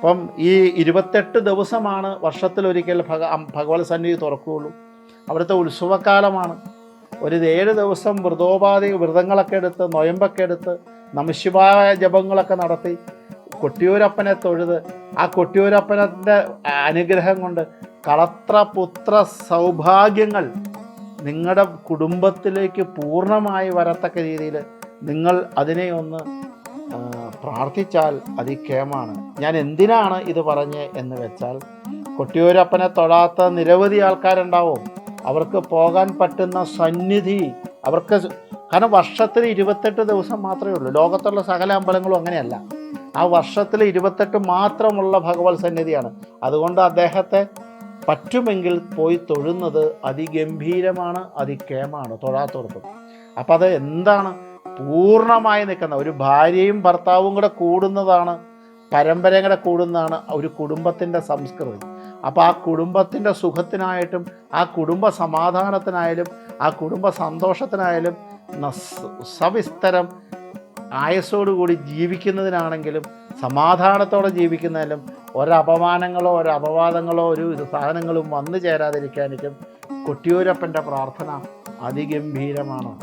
അപ്പം ഈ 28 ദിവസമാണ് വർഷത്തിലൊരിക്കൽ ഭഗവത് സന്നിധി തുറക്കുകയുള്ളൂ. അവിടുത്തെ ഉത്സവക്കാലമാണ്. ഒരു 7 ദിവസം വ്രതങ്ങളൊക്കെ എടുത്ത്, നൊയമ്പൊക്കെ എടുത്ത്, നമഃശിവായ ജപങ്ങളൊക്കെ നടത്തി, കൊട്ടിയൂരപ്പനെ തൊഴുത്, ആ കൊട്ടിയൂരപ്പൻ്റെ അനുഗ്രഹം കൊണ്ട് കളത്ര പുത്ര സൗഭാഗ്യങ്ങൾ നിങ്ങളുടെ കുടുംബത്തിലേക്ക് പൂർണ്ണമായി വരത്തക്ക രീതിയിൽ നിങ്ങൾ അതിനെ ഒന്ന് പ്രാർത്ഥിച്ചാൽ അതിക്ഷേമമാണ്. ഞാൻ എന്തിനാണ് ഇത് പറഞ്ഞത് എന്ന് വെച്ചാൽ, കൊട്ടിയൂരപ്പനെ തൊഴാത്ത നിരവധി ആൾക്കാരുണ്ടാവും. അവർക്ക് പോകാൻ പറ്റുന്ന സന്നിധി അവർക്ക്, കാരണം വർഷത്തിൽ 28 ദിവസം മാത്രമേ ഉള്ളൂ. ലോകത്തുള്ള സകല അമ്പലങ്ങളും അങ്ങനെയല്ല. ആ വർഷത്തിൽ 28 മാത്രമുള്ള ഭഗവത് സന്നിധിയാണ്. അതുകൊണ്ട് അദ്ദേഹത്തെ പറ്റുമെങ്കിൽ പോയി തൊഴുന്നത് അതിഗംഭീരമാണ്, അതിക്ഷേമമാണ് തൊഴാത്തവർക്കും. അപ്പം അത് എന്താണ്, പൂർണ്ണമായി നിൽക്കുന്ന ഒരു ഭാര്യയും ഭർത്താവും കൂടെ കൂടുന്നതാണ്, പരമ്പരയും കൂടെ കൂടുന്നതാണ് ഒരു കുടുംബത്തിൻ്റെ സംസ്കൃതി. അപ്പോൾ ആ കുടുംബത്തിൻ്റെ സുഖത്തിനായിട്ടും ആ കുടുംബ സമാധാനത്തിനായാലും ആ കുടുംബ സന്തോഷത്തിനായാലും സവിസ്തരം ആയുസ്സോടുകൂടി ജീവിക്കുന്നതിനാണെങ്കിലും സമാധാനത്തോടെ ജീവിക്കുന്നതിലും ഒരപമാനങ്ങളോ ഒരപവാദങ്ങളോ ഒരു സാധനങ്ങളും വന്നു ചേരാതിരിക്കാനും കൊട്ടിയൂരപ്പൻ്റെ പ്രാർത്ഥന അതിഗംഭീരമാണ്.